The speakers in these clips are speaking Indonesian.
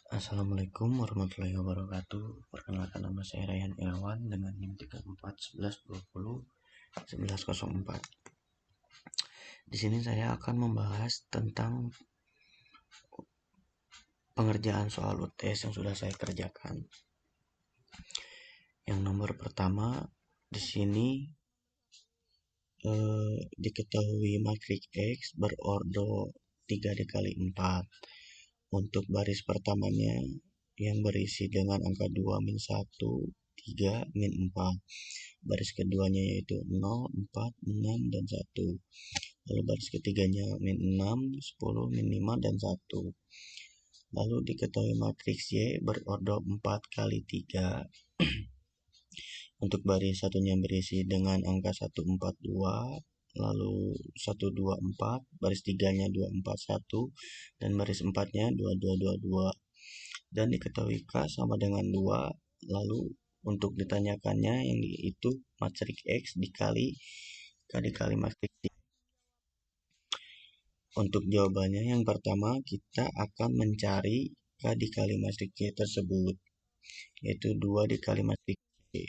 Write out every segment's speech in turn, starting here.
Assalamualaikum warahmatullahi wabarakatuh. Perkenalkan, nama saya Rayhan Irawan dengan NIM 3411201104. Di sini saya akan membahas tentang pengerjaan soal UTS yang sudah saya kerjakan. Yang nomor pertama di sini diketahui matriks X berordo 3 dikali 4. Untuk baris pertamanya yang berisi dengan angka 2, min 1, 3, min 4. Baris keduanya yaitu 0, 4, 6, dan 1. Lalu baris ketiganya min 6, 10, min 5, dan 1. Lalu diketahui matriks Y berordo 4 kali 3. Untuk baris satunya berisi dengan angka 142, lalu 124, baris 3-nya 241, dan baris 4-nya 2222. Dan diketahui K sama dengan 2. Lalu untuk ditanyakannya yang itu matriks X dikali K dikali matriks Y. Untuk jawabannya yang pertama kita akan mencari K dikali matriks Y tersebut, yaitu 2 dikali matriks Y.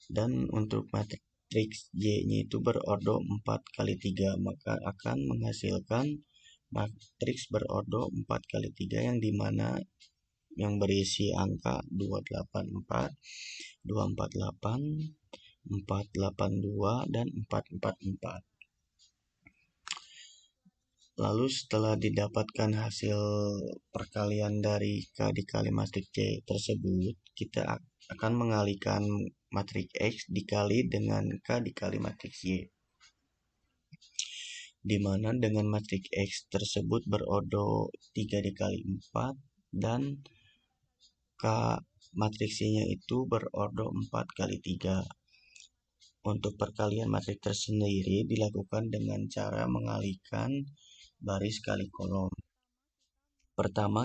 Dan untuk matriks Y-nya itu berordo 4 kali 3, maka akan menghasilkan matriks berordo 4 kali 3 yang dimana yang berisi angka 284, 248, 482, dan 444. Lalu setelah didapatkan hasil perkalian dari K dikali matriks Y tersebut, kita akan mengalihkan matriks X dikali dengan K dikali matriks Y, dimana dengan matriks X tersebut berordo 3 dikali 4 dan K matriks Y-nya itu berordo 4 kali 3. Untuk perkalian matriks tersendiri dilakukan dengan cara mengalihkan baris kali kolom. Pertama,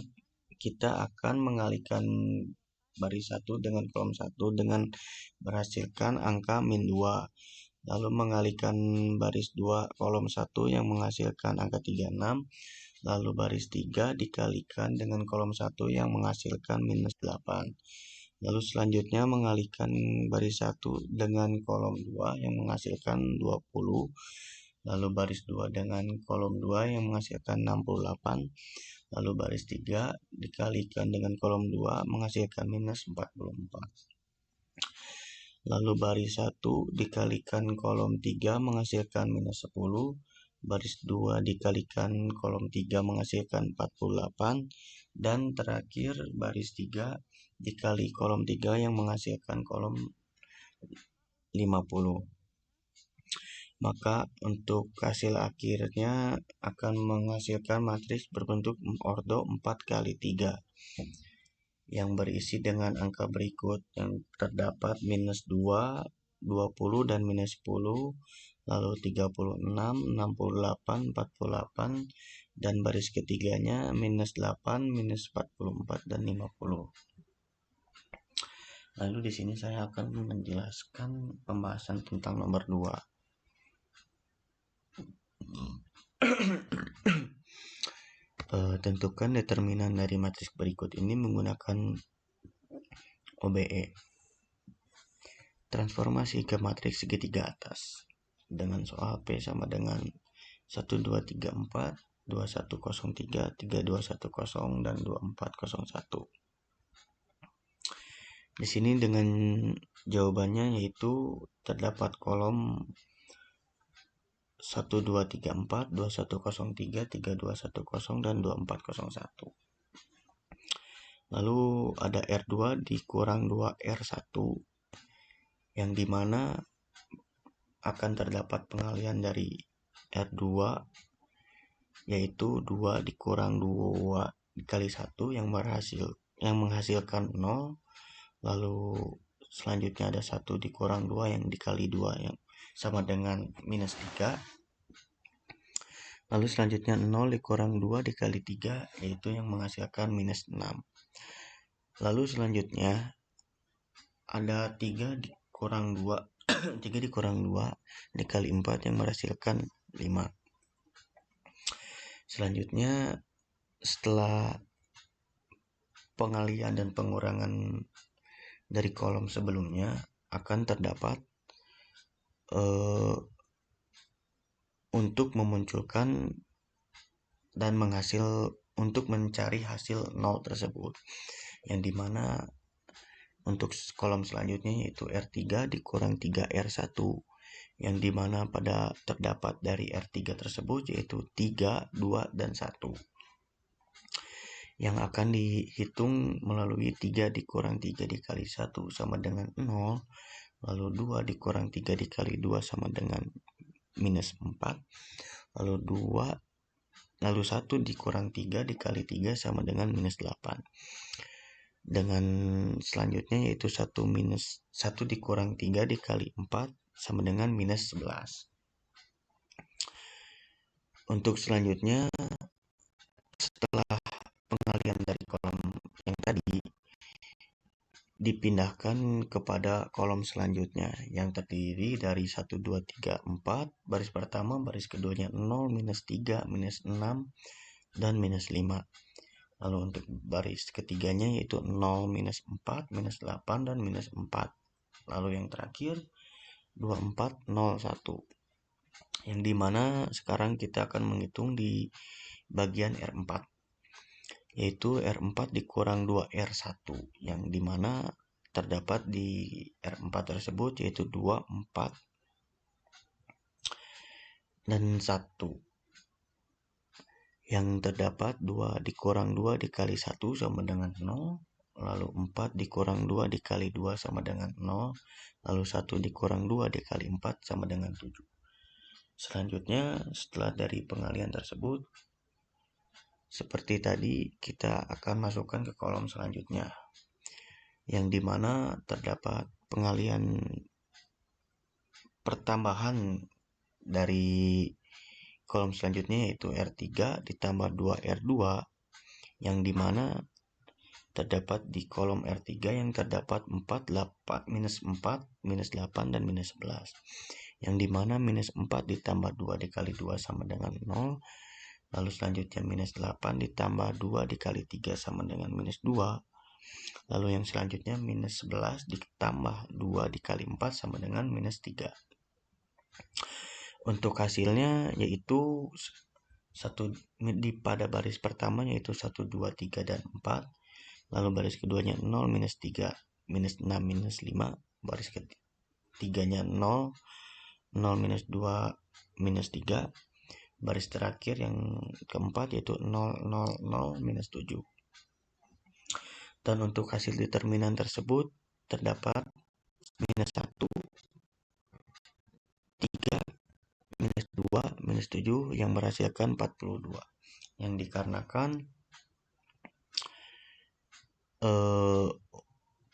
kita akan mengalihkan baris 1 dengan kolom 1 dengan berhasilkan angka min 2. Lalu mengalihkan baris 2 kolom 1 yang menghasilkan angka 36. Lalu baris 3 dikalikan dengan kolom 1 yang menghasilkan minus 8. Lalu selanjutnya mengalihkan baris 1 dengan kolom 2 yang menghasilkan 20. Lalu baris 2 dengan kolom 2 yang menghasilkan 68. Lalu baris 3 dikalikan dengan kolom 2 menghasilkan minus 44. Lalu baris 1 dikalikan kolom 3 menghasilkan minus 10. Baris 2 dikalikan kolom 3 menghasilkan 48. Dan terakhir baris 3 dikali kolom 3 yang menghasilkan kolom 50. Maka untuk hasil akhirnya akan menghasilkan matriks berbentuk ordo 4 kali 3 yang berisi dengan angka berikut, yang terdapat minus 2, 20, dan minus 10, lalu 36, 68, 48, dan baris ketiganya minus 8, minus 44, dan 50. Lalu di sini saya akan menjelaskan pembahasan tentang nomor 2. Tentukan determinan dari matriks berikut ini menggunakan OBE. Transformasi ke matriks segitiga atas dengan soal P sama dengan 1234, 2103, 3210, dan 2401. Di sini dengan jawabannya yaitu terdapat kolom 1234, 2103, 3210, dan 2401. Lalu ada R2 dikurang 2R1 yang dimana akan terdapat pengalihan dari R2 yaitu 2 dikurang 2 dikali 1 yang menghasilkan 0. Lalu selanjutnya ada 1 dikurang 2 yang dikali 2 yang sama dengan minus 3. Lalu selanjutnya 0 dikurang 2 dikali 3 yaitu yang menghasilkan minus 6. Lalu selanjutnya ada 3 dikurang 2 3 dikurang 2 dikali 4 yang menghasilkan 5. Selanjutnya setelah pengalian dan pengurangan dari kolom sebelumnya akan terdapat untuk memunculkan dan untuk mencari hasil 0 tersebut, yang dimana untuk kolom selanjutnya yaitu R3 dikurang 3R1, yang dimana pada terdapat dari R3 tersebut yaitu 3, 2, dan 1, yang akan dihitung melalui 3 dikurang 3 dikali 1 sama dengan 0, lalu 2 dikurang 3 dikali 2 sama dengan minus 4, lalu 1 dikurang 3 dikali 3 sama dengan minus 8. Dengan selanjutnya yaitu 1 dikurang 3 dikali 4 sama dengan minus 11. Untuk selanjutnya, setelah pengalian dari kolom yang tadi, dipindahkan kepada kolom selanjutnya yang terdiri dari 1, 2, 3, 4, baris pertama, baris keduanya 0, minus 3, minus 6, dan minus 5. Lalu untuk baris ketiganya yaitu 0, minus 4, minus 8, dan minus 4. Lalu yang terakhir 2, 4, 0, 1. Yang dimana sekarang kita akan menghitung di bagian R4, yaitu R4 dikurang 2R1, yang dimana terdapat di R4 tersebut yaitu 2, 4, dan 1, yang terdapat 2 dikurang 2 dikali 1 sama dengan 0, lalu 4 dikurang 2 dikali 2 sama dengan 0, lalu 1 dikurang 2 dikali 4 sama dengan 7. Selanjutnya, setelah dari pengalian tersebut, seperti tadi, kita akan masukkan ke kolom selanjutnya, yang dimana terdapat pengalian pertambahan dari kolom selanjutnya yaitu R3 ditambah 2R2, yang dimana terdapat di kolom R3 yang terdapat 4, 8, minus 4, minus 8, dan minus 11, yang dimana minus 4 ditambah 2 dikali 2 sama dengan 0, lalu selanjutnya minus 8 ditambah 2 dikali 3 sama dengan minus 2, lalu yang selanjutnya minus 11 ditambah 2 dikali 4 sama dengan minus 3. Untuk hasilnya yaitu pada baris pertama yaitu 1, 2, 3, dan 4, lalu baris keduanya 0, minus 3, minus 6, minus 5, baris ketiganya 0, 0, minus 2, minus 3, baris terakhir yang keempat yaitu 0, 0, 0, minus 7. Dan untuk hasil determinan tersebut terdapat minus 1, 3, minus 2, minus 7, yang menghasilkan 42, yang dikarenakan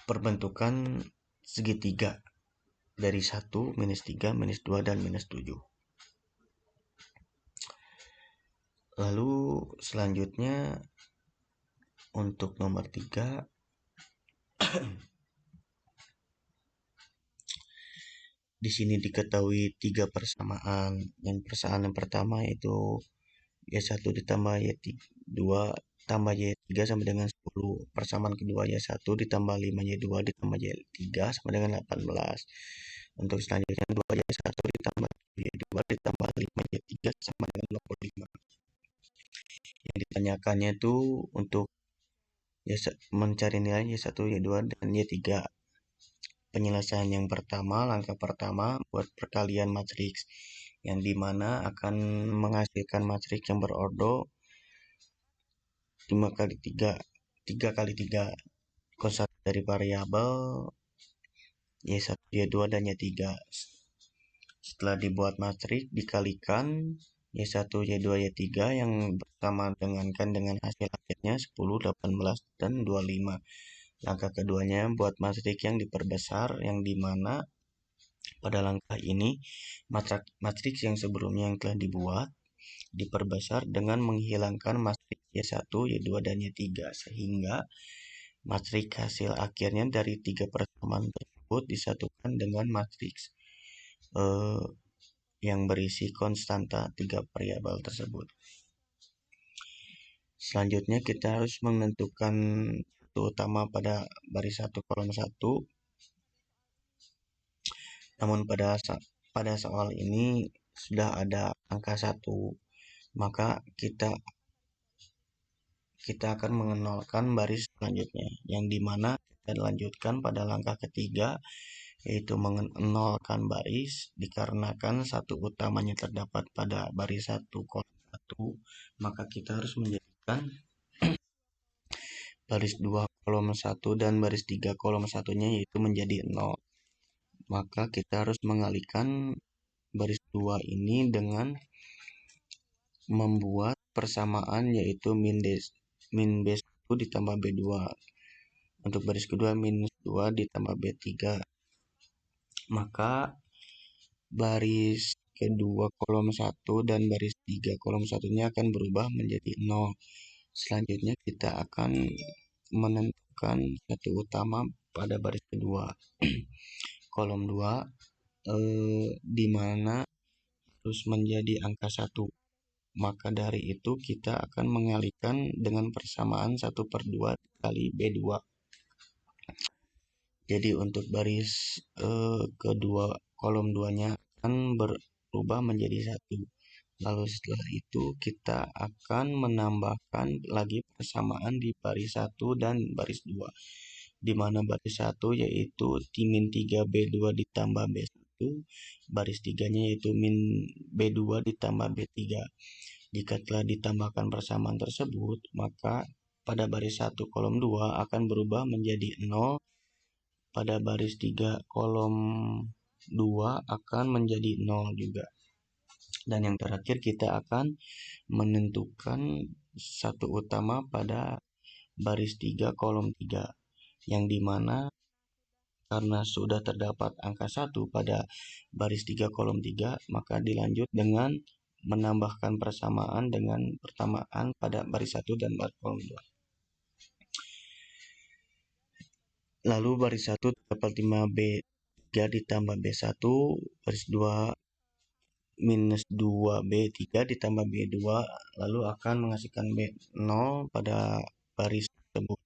perbentukan segitiga dari 1, minus 3, minus 2, dan minus 7. Lalu selanjutnya untuk nomor 3, di sini diketahui 3 persamaan. Yang persamaan yang pertama yaitu Y1 ditambah Y2 tambah Y3 sama dengan 10. Persamaan kedua Y1 ditambah 5Y2 ditambah Y3 sama dengan 18. Untuk selanjutnya 2Y1 ditambah Y2 ditambah 5Y3 sama dengan 25. Yang ditanyakannya itu untuk mencari nilai Y1, Y2, dan Y3. Penyelesaian yang pertama, langkah pertama buat perkalian matriks, yang dimana akan menghasilkan matriks yang berordo 5 kali 3, 3 kali 3, konstan dari variabel Y1, Y2, dan Y3. Setelah dibuat matriks, dikalikan Y1, Y2, Y3 yang bersama dengan hasil akhirnya 10, 18, dan 25. Langkah keduanya buat matriks yang diperbesar, yang dimana pada langkah ini matriks yang sebelumnya yang telah dibuat diperbesar dengan menghilangkan matriks Y1, Y2, dan Y3, sehingga matriks hasil akhirnya dari 3 persamaan tersebut disatukan dengan matriks yang berisi konstanta 3 variabel tersebut. Selanjutnya kita harus menentukan satu utama pada baris 1 kolom 1. Namun pada soal ini sudah ada angka 1, maka kita akan mengenalkan baris selanjutnya, yang dimana kita lanjutkan pada langkah ketiga, yaitu mengenalkan baris. Dikarenakan satu utamanya terdapat pada baris 1 kolom 1, maka kita harus menjadikan baris 2 kolom 1 dan baris 3 kolom 1-nya yaitu menjadi 0. Maka kita harus mengalihkan baris 2 ini dengan membuat persamaan, yaitu min B1 ditambah B2. Untuk baris kedua minus 2 ditambah B3. Maka baris kedua kolom 1 dan baris 3 kolom 1-nya akan berubah menjadi 0. Selanjutnya kita akan menentukan satu utama pada baris kedua kolom 2, di mana harus menjadi angka 1. Maka dari itu kita akan mengalihkan dengan persamaan 1/2 kali B2. Jadi untuk baris kedua kolom 2-nya akan berubah menjadi 1. Lalu setelah itu kita akan menambahkan lagi persamaan di baris 1 dan baris 2. Di mana baris 1 yaitu min 3B2 ditambah B1, baris 3-nya yaitu min B2 ditambah B3. Jika telah ditambahkan persamaan tersebut, maka pada baris 1 kolom 2 akan berubah menjadi 0, pada baris 3 kolom 2 akan menjadi 0 juga. Dan yang terakhir kita akan menentukan satu utama pada baris 3 kolom 3, yang dimana karena sudah terdapat angka 1 pada baris 3 kolom 3, maka dilanjut dengan menambahkan persamaan dengan persamaan pada baris 1 dan baris kolom 2. Lalu baris 1 terdapat 5B3 ditambah B1, baris 2 minus 2B3 ditambah B2, lalu akan menghasilkan B0 pada baris tersebut.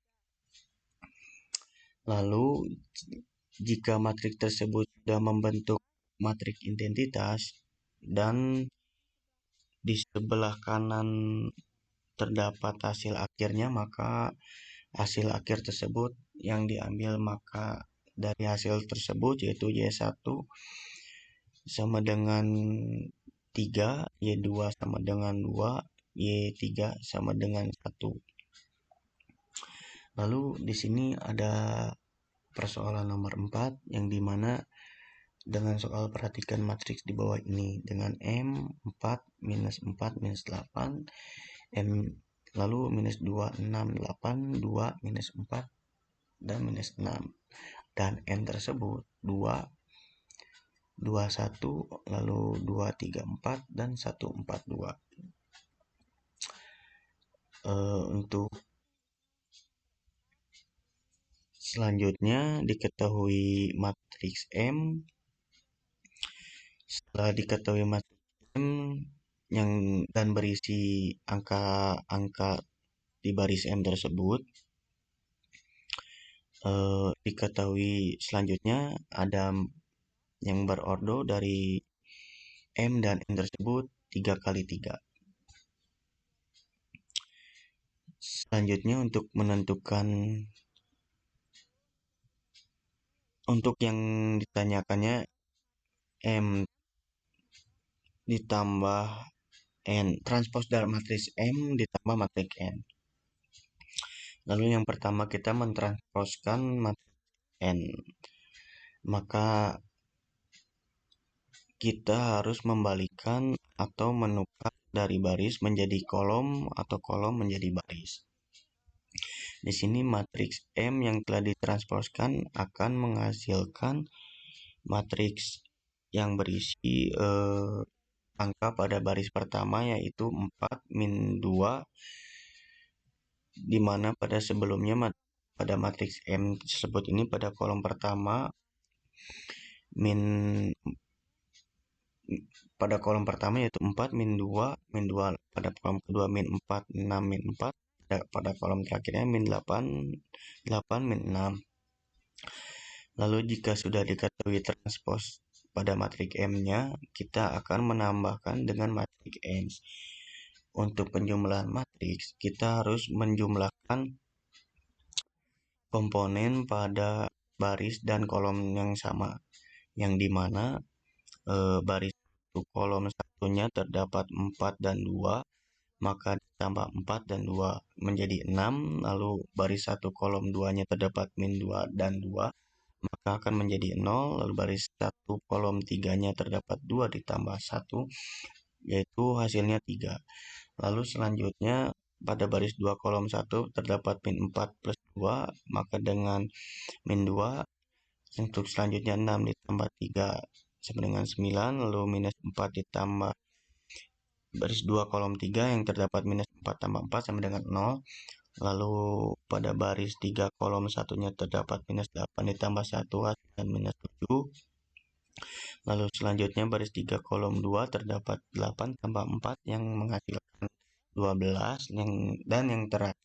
Lalu jika matriks tersebut sudah membentuk matriks identitas dan di sebelah kanan terdapat hasil akhirnya, maka hasil akhir tersebut yang diambil, maka dari hasil tersebut yaitu Y1 sama dengan 3, Y2 sama dengan 2, Y3 sama dengan 1. Lalu di sini ada persoalan nomor 4, yang dimana dengan soal perhatikan matriks di bawah ini dengan M4 minus 4 minus 8, M lalu minus 2 6 8 2 minus 4 dan minus 6, dan N tersebut 2 2 1 lalu 2 3 4 dan 1 4 2. Untuk selanjutnya diketahui matriks M. Setelah diketahui matriks M yang dan berisi angka-angka di baris M tersebut, diketahui selanjutnya ada yang berordo dari M dan N tersebut 3 kali 3. Selanjutnya untuk menentukan, untuk yang ditanyakannya M ditambah N, transpos dari matriks M ditambah matriks N. Lalu yang pertama kita mentransposkan matriks N, maka kita harus membalikan atau menukar dari baris menjadi kolom atau kolom menjadi baris. Di sini matriks M yang telah ditransposkan akan menghasilkan matriks yang berisi angka pada baris pertama yaitu 4 min 2, dimana pada sebelumnya pada matriks M tersebut ini pada kolom pertama pada kolom pertama yaitu 4 min 2 min 2, pada kolom kedua min 4 6 min 4, pada kolom terakhirnya min 8, 8, min 6. Lalu jika sudah diketahui transpos pada matrik M-nya, kita akan menambahkan dengan matrik N. Untuk penjumlahan matriks, kita harus menjumlahkan komponen pada baris dan kolom yang sama, yang dimana baris kolom satunya terdapat 4 dan 2, maka ditambah 4 dan 2 menjadi 6, lalu baris 1 kolom 2-nya terdapat min 2 dan 2, maka akan menjadi 0, lalu baris 1 kolom 3-nya terdapat 2 ditambah 1, yaitu hasilnya 3. Lalu selanjutnya pada baris 2 kolom 1 terdapat min 4 plus 2, maka dengan min 2, untuk selanjutnya 6 ditambah 3 sama dengan 9, lalu minus 4 ditambah baris 2 kolom 3 yang terdapat minus 4 tambah 4 sama dengan 0. Lalu pada baris 3 kolom satunya terdapat minus 8 ditambah 1 hasilkan minus 7. Lalu selanjutnya baris 3 kolom 2 terdapat 8 tambah 4 yang menghasilkan 12, dan yang terakhir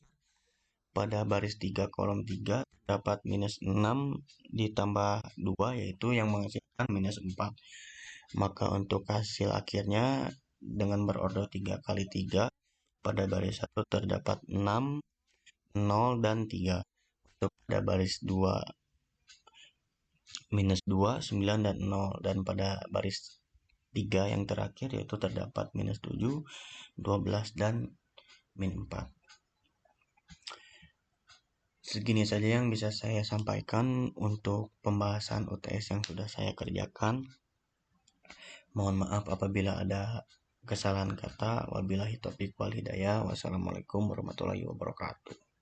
pada baris 3 kolom 3 terdapat minus 6 ditambah 2, yaitu yang menghasilkan minus 4. Maka untuk hasil akhirnya dengan berordo 3 kali 3, pada baris 1 terdapat 6, 0, dan 3. Untuk pada baris 2 minus 2, 9, dan 0. Dan pada baris 3 yang terakhir yaitu terdapat minus 7, 12, dan min 4. Segini saja yang bisa saya sampaikan untuk pembahasan UTS yang sudah saya kerjakan. Mohon maaf apabila ada kesalahan kata. Wabillahi taufiq wal hidayah. Wassalamualaikum warahmatullahi wabarakatuh.